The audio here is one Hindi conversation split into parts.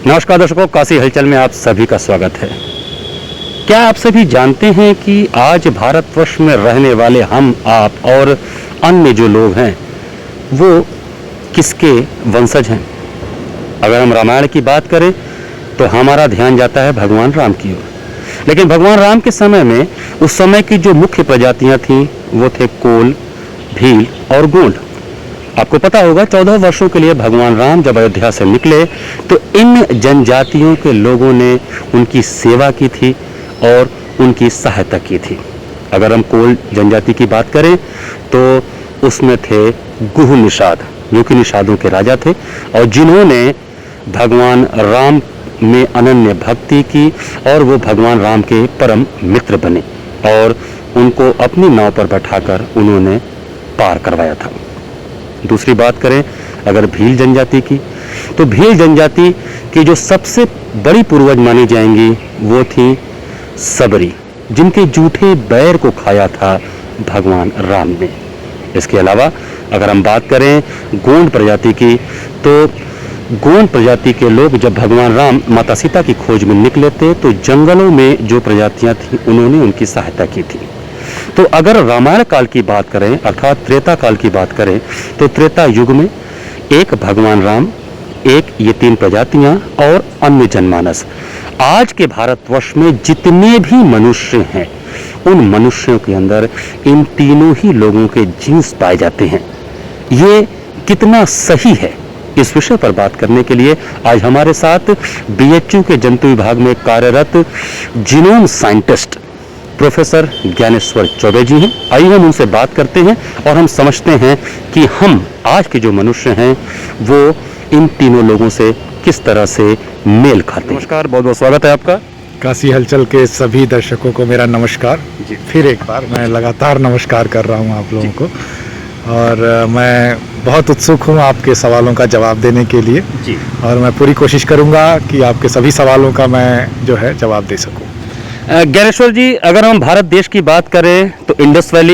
नमस्कार दर्शकों, काशी हलचल में आप सभी का स्वागत है। क्या आप सभी जानते हैं कि आज भारतवर्ष में रहने वाले हम, आप और अन्य जो लोग हैं वो किसके वंशज हैं? अगर हम रामायण की बात करें तो हमारा ध्यान जाता है भगवान राम की ओर। लेकिन भगवान राम के समय में उस समय की जो मुख्य प्रजातियां थीं वो थे कोल, भील और गोंड। आपको पता होगा 14 वर्षों के लिए भगवान राम जब अयोध्या से निकले तो इन जनजातियों के लोगों ने उनकी सेवा की थी और उनकी सहायता की थी। अगर हम कोल जनजाति की बात करें तो उसमें थे गुह निषाद, जो कि निषादों के राजा थे और जिन्होंने भगवान राम में अनन्य भक्ति की और वो भगवान राम के परम मित्र बने और उनको अपनी नाव पर बैठाकर उन्होंने पार करवाया था। दूसरी बात करें अगर भील जनजाति की, तो भील जनजाति की जो सबसे बड़ी पूर्वज मानी जाएंगी वो थी सबरी, जिनके जूठे बैर को खाया था भगवान राम ने। इसके अलावा अगर हम बात करें गोंड प्रजाति की, तो गोंड प्रजाति के लोग जब भगवान राम माता सीता की खोज में निकले थे तो जंगलों में जो प्रजातियां थीं उन्होंने उनकी सहायता की थी। तो अगर रामायण काल की बात करें अर्थात त्रेता काल की बात करें तो त्रेता युग में एक भगवान राम, एक ये 3 प्रजातियां और अन्य जनमानस। आज के भारतवर्ष में जितने भी मनुष्य हैं उन मनुष्यों के अंदर इन तीनों ही लोगों के जीन्स पाए जाते हैं। ये कितना सही है, इस विषय पर बात करने के लिए आज हमारे साथ बीएचयू के जंतु विभाग में कार्यरत genome scientist professor Gyaneshwar Chaubey ji हैं। आइए हम उनसे बात करते हैं और हम समझते हैं कि हम आज के जो मनुष्य हैं वो इन तीनों लोगों से किस तरह से मेल खाते हैं। नमस्कार, बहुत बहुत स्वागत है आपका। काशी हलचल के सभी दर्शकों को मेरा नमस्कार जी। फिर एक बार मैं लगातार नमस्कार कर रहा हूँ आप लोगों को और मैं बहुत उत्सुक हूँ आपके सवालों का जवाब देने के लिए जी। और मैं पूरी कोशिश करूँगा कि आपके सभी सवालों का मैं जो है जवाब दे सकूँ। ज्ञानेश्वर जी, अगर हम भारत देश की बात करें तो इंडस वैली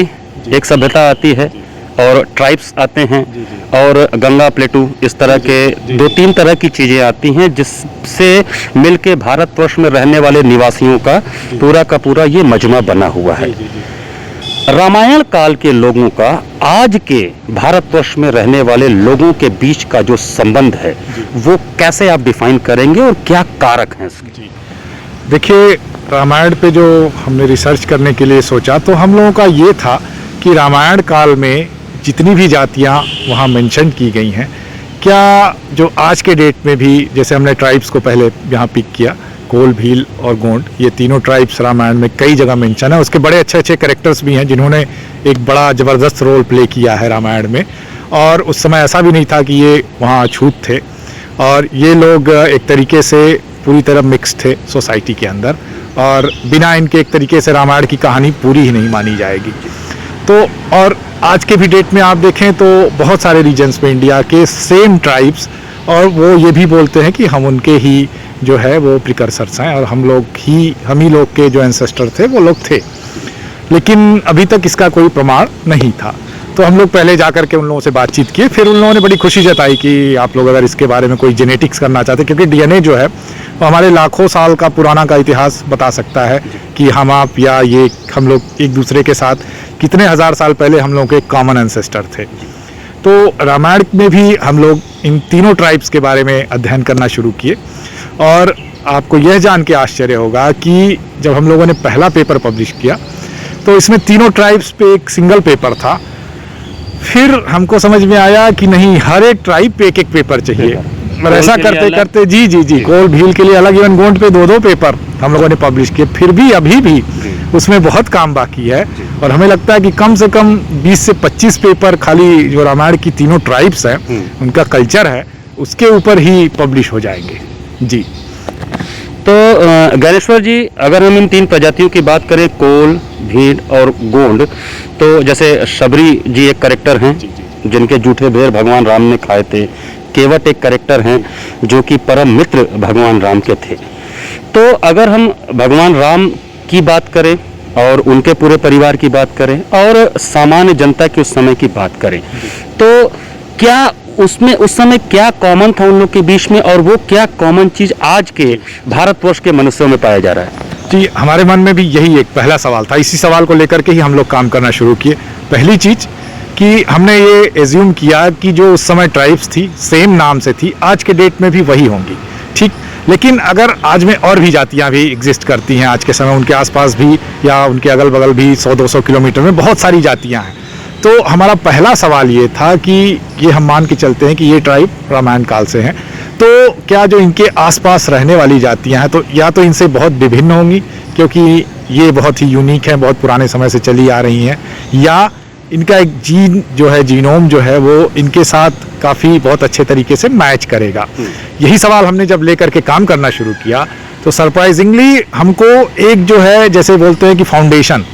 एक सभ्यता आती है और ट्राइब्स आते हैं और गंगा प्लेटू, इस तरह के 2-3 तरह की चीज़ें आती हैं जिससे मिलके भारतवर्ष में रहने वाले निवासियों का पूरा ये मजमा बना हुआ है। रामायण काल के लोगों का आज के भारतवर्ष में रहने वाले लोगों के बीच का जो संबंध है वो कैसे आप डिफाइन करेंगे और क्या कारक हैं इसके? देखिए, रामायण पे जो हमने रिसर्च करने के लिए सोचा तो हम लोगों का ये था कि रामायण काल में जितनी भी जातियाँ वहाँ मेंशन की गई हैं, क्या जो आज के डेट में भी, जैसे हमने ट्राइब्स को पहले यहाँ पिक किया, कोल, भील और गोंड, ये तीनों ट्राइब्स रामायण में कई जगह मेंशन है। उसके बड़े अच्छे कैरेक्टर्स भी हैं जिन्होंने एक बड़ा ज़बरदस्त रोल प्ले किया है रामायण में। और उस समय ऐसा भी नहीं था कि ये वहाँ अछूत थे और ये लोग एक तरीके से पूरी तरह मिक्स थे सोसाइटी के अंदर और बिना इनके एक तरीके से रामायण की कहानी पूरी ही नहीं मानी जाएगी। तो और आज के भी डेट में आप देखें तो बहुत सारे रीजन्स में इंडिया के सेम ट्राइब्स, और वो ये भी बोलते हैं कि हम उनके ही जो है वो प्रिकर्सर्स हैं और हम ही लोग के जो एंसेस्टर थे वो लोग थे। लेकिन अभी तक इसका कोई प्रमाण नहीं था। तो हम लोग पहले जा कर के उन लोगों से बातचीत किए, फिर उन लोगों ने बड़ी खुशी जताई कि आप लोग अगर इसके बारे में कोई जेनेटिक्स करना चाहते, क्योंकि डीएनए जो है वो हमारे लाखों साल का पुराना का इतिहास बता सकता है कि हम आप या ये हम लोग एक दूसरे के साथ कितने हज़ार साल पहले हम लोगों के कॉमन एंसेस्टर थे। तो रामायण में भी हम लोग इन तीनों ट्राइब्स के बारे में अध्ययन करना शुरू किए और आपको यह जान के आश्चर्य होगा कि जब हम लोगों ने पहला पेपर पब्लिश किया तो इसमें तीनों ट्राइब्स पे एक सिंगल पेपर था। फिर हमको समझ में आया कि नहीं, हर एक ट्राइब पे एक पेपर चाहिए और ऐसा करते करते जी कोल भील के लिए अलग, इवन गोंड पे 2 पेपर हम लोगों ने पब्लिश किए। फिर भी अभी भी उसमें बहुत काम बाकी है और हमें लगता है कि कम से कम 20 से 25 पेपर खाली जो रामायण की तीनों ट्राइब्स हैं उनका कल्चर है उसके ऊपर ही पब्लिश हो जाएंगे जी। तो ज्ञानेश्वर जी, अगर हम इन 3 प्रजातियों की बात करें, कोल, भील और गोंड, तो जैसे सबरी जी एक कैरेक्टर हैं जिनके जूठे बेर भगवान राम ने खाए थे। केवट एक कैरेक्टर हैं जो कि परम मित्र भगवान राम के थे। तो अगर हम भगवान राम की बात करें और उनके पूरे परिवार की बात करें और सामान्य जनता की उस समय की बात करें, तो क्या उसमें उस समय क्या कॉमन था उन लोग के बीच में, और वो क्या कॉमन चीज आज के भारतवर्ष के मनुष्यों में पाया जा रहा है? जी, हमारे मन में भी यही एक पहला सवाल था। इसी सवाल को लेकर के ही हम लोग काम करना शुरू किए। पहली चीज कि हमने ये एज्यूम किया कि जो उस समय ट्राइब्स थी सेम नाम से थी, आज के डेट में भी वही होंगी, ठीक। लेकिन अगर आज में और भी जातियां भी एग्जिस्ट करती हैं आज के समय, उनके आसपास भी या उनके अगल बगल भी 100-200 किलोमीटर में बहुत सारी जातियां हैं। तो हमारा पहला सवाल ये था कि ये हम मान के चलते हैं कि ये ट्राइब रामायण काल से हैं, तो क्या जो इनके आसपास रहने वाली जातियां हैं तो या तो इनसे बहुत विभिन्न होंगी क्योंकि ये बहुत ही यूनिक हैं, बहुत पुराने समय से चली आ रही हैं, या इनका एक जीन जो है, जीनोम जो है, वो इनके साथ काफ़ी बहुत अच्छे तरीके से मैच करेगा। यही सवाल हमने जब लेकर के काम करना शुरू किया तो सरप्राइजिंगली हमको एक जो है, जैसे बोलते हैं कि फाउंडेशन,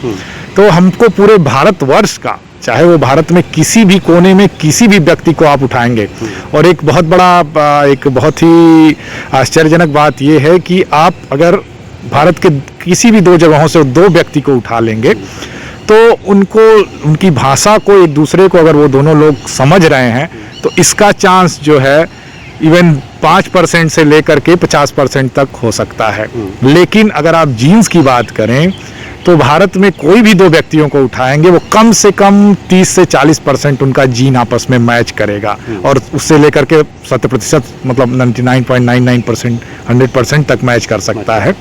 तो हमको पूरे भारतवर्ष का, चाहे वो भारत में किसी भी कोने में किसी भी व्यक्ति को आप उठाएंगे, और एक बहुत बड़ा, एक बहुत ही आश्चर्यजनक बात ये है कि आप अगर भारत के किसी भी 2 जगहों से 2 व्यक्ति को उठा लेंगे तो उनको, उनकी भाषा को, एक दूसरे को अगर वो दोनों लोग समझ रहे हैं तो इसका चांस जो है इवन 5% से लेकर के 50% तक हो सकता है। लेकिन अगर आप जीन्स की बात करें तो भारत में कोई भी 2 व्यक्तियों को उठाएंगे, वो कम से कम 30 से 40% उनका जीन आपस में मैच करेगा, और उससे लेकर के 100% मतलब 99.99% 100% तक मैच कर सकता है।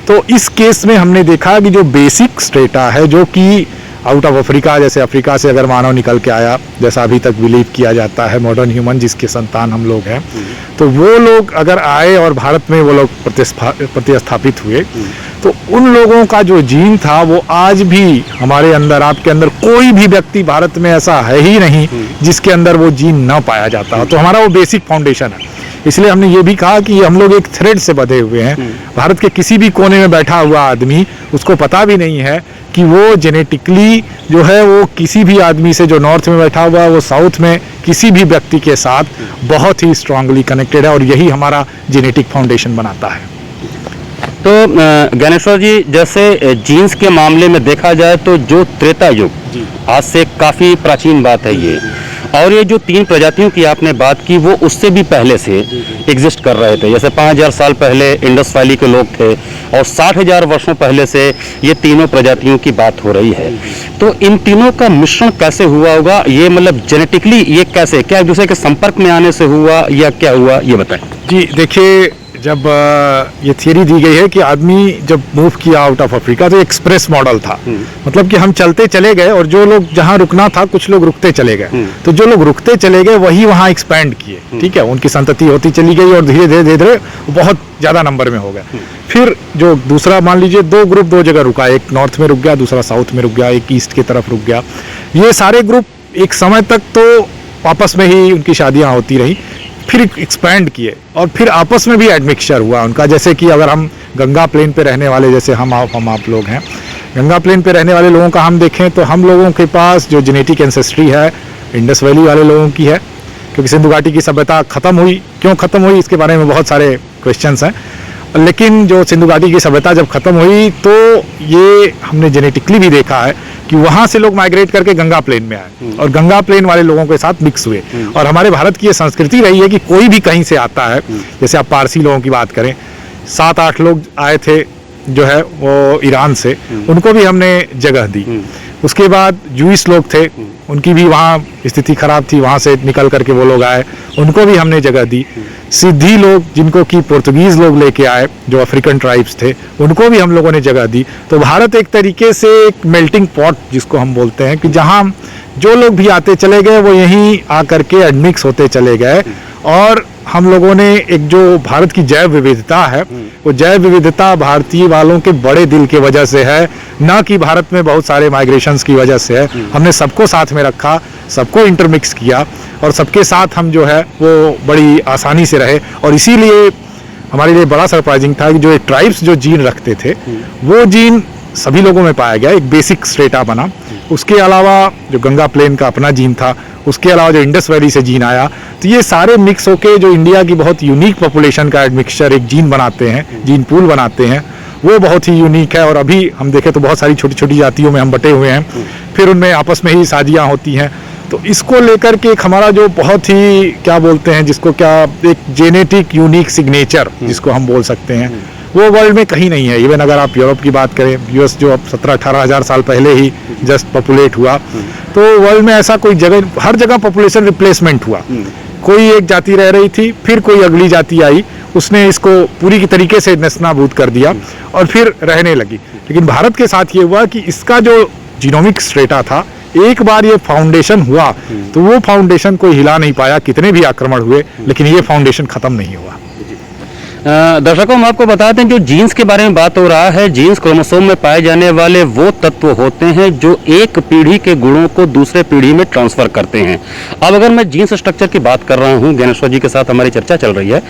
तो इस केस में हमने देखा कि जो बेसिक स्ट्रेटा है, जो कि आउट ऑफ अफ्रीका, जैसे अफ्रीका से अगर मानव निकल के आया, जैसा अभी तक बिलीव किया जाता है, मॉडर्न ह्यूमन जिसके संतान हम लोग हैं, तो वो लोग अगर आए और भारत में वो लोग प्रतिस्थापित हुए, तो उन लोगों का जो जीन था वो आज भी हमारे अंदर, आपके अंदर कोई भी व्यक्ति भारत में ऐसा है ही नहीं जिसके अंदर वो जीन ना पाया जाता। तो हमारा वो बेसिक फाउंडेशन है। इसलिए हमने ये भी कहा कि हम लोग एक थ्रेड से बंधे हुए हैं। भारत के किसी भी कोने में बैठा हुआ आदमी, उसको पता भी नहीं है कि वो जेनेटिकली जो है वो किसी भी आदमी से, जो नॉर्थ में बैठा हुआ है वो साउथ में किसी भी व्यक्ति के साथ बहुत ही स्ट्रांगली कनेक्टेड है, और यही हमारा जेनेटिक फाउंडेशन बनाता है। तो ज्ञानेश्वर जी, जैसे जीन्स के मामले में देखा जाए तो जो त्रेता युग, आज से काफ़ी प्राचीन बात है ये, और ये जो 3 प्रजातियों की आपने बात की वो उससे भी पहले से एग्जिस्ट कर रहे थे। जैसे 5000 साल पहले इंडस वैली के लोग थे, और 60,000 वर्षों पहले से ये तीनों प्रजातियों की बात हो रही है। तो इन तीनों का मिश्रण कैसे हुआ होगा? ये मतलब जेनेटिकली ये कैसे, क्या एक दूसरे के संपर्क में आने से हुआ या क्या हुआ, ये बताएं। जी देखिए, जब ये थियरी दी गई है कि आदमी जब मूव किया आउट ऑफ अफ्रीका तो एक्सप्रेस मॉडल था, मतलब कि हम चलते चले गए और जो लोग जहाँ रुकना था कुछ लोग रुकते चले गए, तो जो लोग रुकते चले गए वही वहाँ एक्सपैंड किए, ठीक है, उनकी संतति होती चली गई और धीरे धीरे धीरे बहुत ज़्यादा नंबर में हो गए। फिर जो दूसरा, मान लीजिए 2 ग्रुप 2 जगह रुका, एक नॉर्थ में रुक गया, दूसरा साउथ में रुक गया, एक ईस्ट की तरफ रुक गया। ये सारे ग्रुप एक समय तक तो आपस में ही उनकी शादियाँ होती रही, फिर एक्सपैंड किए और फिर आपस में भी एडमिक्सचर हुआ उनका। जैसे कि अगर हम गंगा प्लेन पे रहने वाले, जैसे हम आप लोग हैं, गंगा प्लेन पे रहने वाले लोगों का हम देखें तो हम लोगों के पास जो जेनेटिक एंसेस्ट्री है इंडस वैली वाले लोगों की है, क्योंकि सिंधु घाटी की सभ्यता खत्म हुई। क्यों खत्म हुई, इसके बारे में बहुत सारे क्वेश्चंस हैं, लेकिन जो सिंधु घाटी की सभ्यता जब खत्म हुई तो ये हमने जेनेटिकली भी देखा है कि वहाँ से लोग माइग्रेट करके गंगा प्लेन में आए और गंगा प्लेन वाले लोगों के साथ मिक्स हुए। और हमारे भारत की ये संस्कृति रही है कि कोई भी कहीं से आता है, जैसे आप पारसी लोगों की बात करें, 7-8 लोग आए थे जो है वो ईरान से, उनको भी हमने जगह दी। उसके बाद जूइश लोग थे, उनकी भी वहाँ स्थिति खराब थी, वहाँ से निकल करके वो लोग आए, उनको भी हमने जगह दी। सिद्धी लोग जिनको कि पुर्तगीज लोग लेके आए, जो अफ्रीकन ट्राइब्स थे, उनको भी हम लोगों ने जगह दी। तो भारत एक तरीके से एक मेल्टिंग पॉट जिसको हम बोलते हैं, कि जहाँ जो लोग भी आते चले गए वो यहीं आकर के एडमिक्स होते चले गए। और हम लोगों ने एक जो भारत की जैव विविधता है, वो जैव विविधता भारतीय वालों के बड़े दिल की वजह से है, ना कि भारत में बहुत सारे माइग्रेशंस की वजह से है। हमने सबको साथ में रखा, सबको इंटरमिक्स किया और सबके साथ हम जो है वो बड़ी आसानी से रहे। और इसीलिए हमारे लिए बड़ा सरप्राइजिंग था कि जो ट्राइब्स जो जीन रखते थे वो जीन सभी लोगों में पाया गया, एक बेसिक स्ट्रेटा बना। उसके अलावा जो गंगा प्लेन का अपना जीन था, उसके अलावा जो इंडस वैली से जीन आया, तो ये सारे मिक्स होके जो इंडिया की बहुत यूनिक पॉपुलेशन का एडमिक्सचर एक जीन बनाते हैं, जीन पूल बनाते हैं, वो बहुत ही यूनिक है। और अभी हम देखें तो बहुत सारी छोटी छोटी जातियों में हम बटे हुए हैं, फिर उनमें आपस में ही शादियाँ होती हैं। तो इसको लेकर के एक हमारा जो बहुत ही क्या बोलते हैं जिसको क्या एक जेनेटिक यूनिक सिग्नेचर जिसको हम बोल सकते हैं, वो वर्ल्ड में कहीं नहीं है। इवन अगर आप यूरोप की बात करें, यूएस जो अब 17-18 हज़ार साल पहले ही जस्ट पॉपुलेट हुआ, तो वर्ल्ड में ऐसा कोई जगह, हर जगह पॉपुलेशन रिप्लेसमेंट हुआ। कोई एक जाति रह रही थी, फिर कोई अगली जाति आई, उसने इसको पूरी की तरीके से नस्तानाबूद कर दिया और फिर रहने लगी। लेकिन भारत के साथ ये हुआ कि इसका जो जीनोमिक स्ट्रेटा था, एक बार ये फाउंडेशन हुआ तो वो फाउंडेशन कोई हिला नहीं पाया, कितने भी आक्रमण हुए, लेकिन ये फाउंडेशन खत्म नहीं हुआ। दर्शकों, हम आपको बताते हैं जो जीन्स के बारे में बात हो रहा है, जीन्स क्रोमोसोम में पाए जाने वाले वो तत्व होते हैं जो एक पीढ़ी के गुणों को दूसरे पीढ़ी में ट्रांसफर करते हैं। अब अगर मैं जीन्स स्ट्रक्चर की बात कर रहा हूं, ज्ञानेश्वर जी के साथ हमारी चर्चा चल रही है,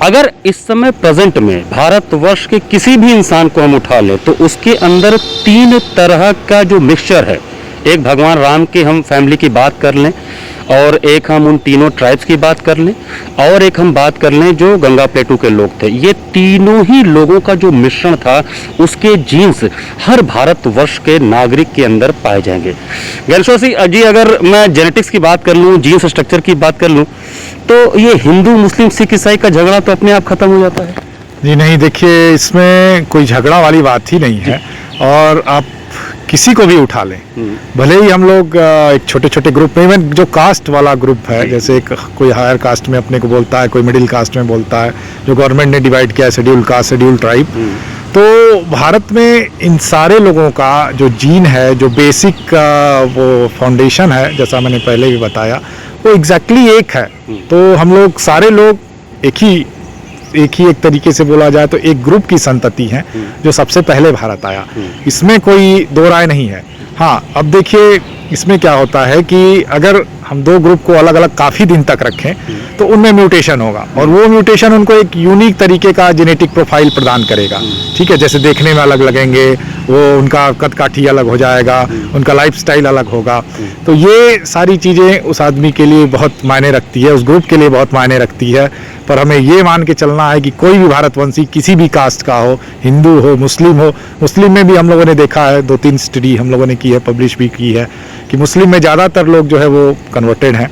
अगर इस समय प्रेजेंट में भारतवर्ष के किसी भी इंसान को हम उठा लें तो उसके अंदर 3 तरह का जो मिक्सचर है, एक भगवान राम की हम फैमिली की बात कर लें, और एक हम उन तीनों ट्राइब्स की बात कर लें, और एक हम बात कर लें जो गंगा प्लेटू के लोग थे, ये तीनों ही लोगों का जो मिश्रण था, उसके जीन्स हर भारतवर्ष के नागरिक के अंदर पाए जाएंगे। ज्ञानेश्वर सिंह जी, अगर मैं जेनेटिक्स की बात कर लूँ, जीन्स स्ट्रक्चर की बात कर लूँ, तो ये हिंदू मुस्लिम सिख ईसाई का झगड़ा तो अपने आप खत्म हो जाता है? जी नहीं, देखिए इसमें कोई झगड़ा वाली बात ही नहीं है। और आप किसी को भी उठा लें, भले ही हम लोग एक छोटे छोटे ग्रुप में, इवन जो कास्ट वाला ग्रुप है, जैसे एक कोई हायर कास्ट में अपने को बोलता है, कोई मिडिल कास्ट में बोलता है, जो गवर्नमेंट ने डिवाइड किया है शेड्यूल कास्ट शेड्यूल ट्राइब, तो भारत में इन सारे लोगों का जो जीन है, जो बेसिक वो फाउंडेशन है, जैसा मैंने पहले भी बताया, वो एग्जैक्टली एक है। तो हम लोग सारे लोग एक तरीके से बोला जाए तो एक ग्रुप की संतति है जो सबसे पहले भारत आया, इसमें कोई दो राय नहीं है। हाँ, अब देखिए इसमें क्या होता है कि अगर हम दो ग्रुप को अलग अलग काफ़ी दिन तक रखें तो उनमें म्यूटेशन होगा, और वो म्यूटेशन उनको एक यूनिक तरीके का जेनेटिक प्रोफाइल प्रदान करेगा। ठीक है, जैसे देखने में अलग लगेंगे, वो उनका कद काठी अलग हो जाएगा, उनका लाइफस्टाइल अलग होगा। तो ये सारी चीज़ें उस आदमी के लिए बहुत मायने रखती है, उस ग्रुप के लिए बहुत मायने रखती है। पर हमें ये मान के चलना है कि कोई भी भारतवंशी किसी भी कास्ट का हो, हिंदू हो, मुस्लिम में भी हम लोगों ने देखा है, 2-3 स्टडी हम लोगों ने की है, पब्लिश भी की है, कि मुस्लिम में ज़्यादातर लोग जो है वो कन्वर्टेड हैं,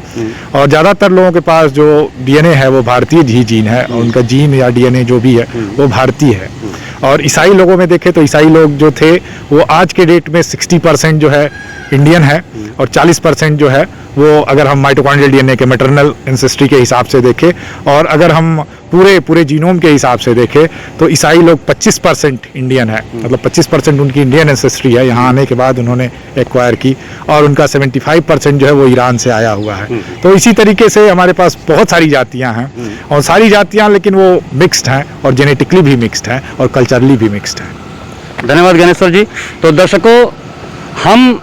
और ज़्यादातर लोगों के पास जो डीएनए है वो भारतीय ही जीन है, और उनका जीन या डीएनए जो भी है वो भारतीय है। और ईसाई लोगों में देखें तो ईसाई लोग जो थे वो आज के डेट में 60% जो है इंडियन है, और 40% जो है वो, अगर हम माइटोकॉन्ड्रियल डीएनए के मैटरनल एंसेस्ट्री के हिसाब से देखें, और अगर हम पूरे जीनोम के हिसाब से देखें तो ईसाई लोग 25% इंडियन है, मतलब 25% उनकी इंडियन एंसेस्ट्री है, यहाँ आने के बाद उन्होंने एक्वायर की, और उनका 75% जो है वो ईरान से आया हुआ है। तो इसी तरीके से हमारे पास बहुत सारी जातियाँ हैं, और सारी जातियाँ लेकिन वो मिक्स्ड हैं, और जेनेटिकली भी मिक्स्ड हैं, और कल्चरली भी मिक्स्ड हैं। धन्यवाद ज्ञानेश्वर जी। तो दर्शकों, हम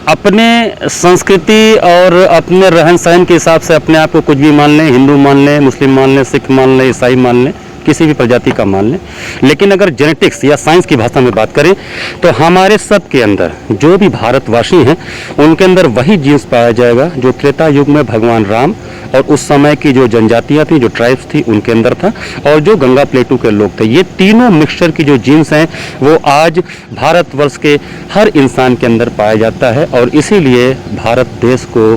अपने संस्कृति और अपने रहन सहन के हिसाब से अपने आप को कुछ भी मान लें, हिंदू मान लें, मुस्लिम मान लें, सिख मान लें, ईसाई मान लें, किसी भी प्रजाति का मान लें, लेकिन अगर जेनेटिक्स या साइंस की भाषा में बात करें तो हमारे सब के अंदर जो भी भारतवासी हैं उनके अंदर वही जीन्स पाया जाएगा जो त्रेता युग में भगवान राम और उस समय की जो जनजातियाँ थी, जो ट्राइब्स थी, उनके अंदर था, और जो गंगा प्लेटू के लोग थे। ये तीनों मिक्सचर की जो जीन्स हैं वो आज भारतवर्ष के हर इंसान के अंदर पाया जाता है, और इसीलिए भारत देश को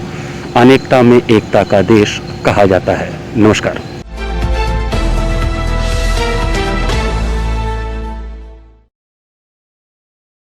अनेकता में एकता का देश कहा जाता है। नमस्कार।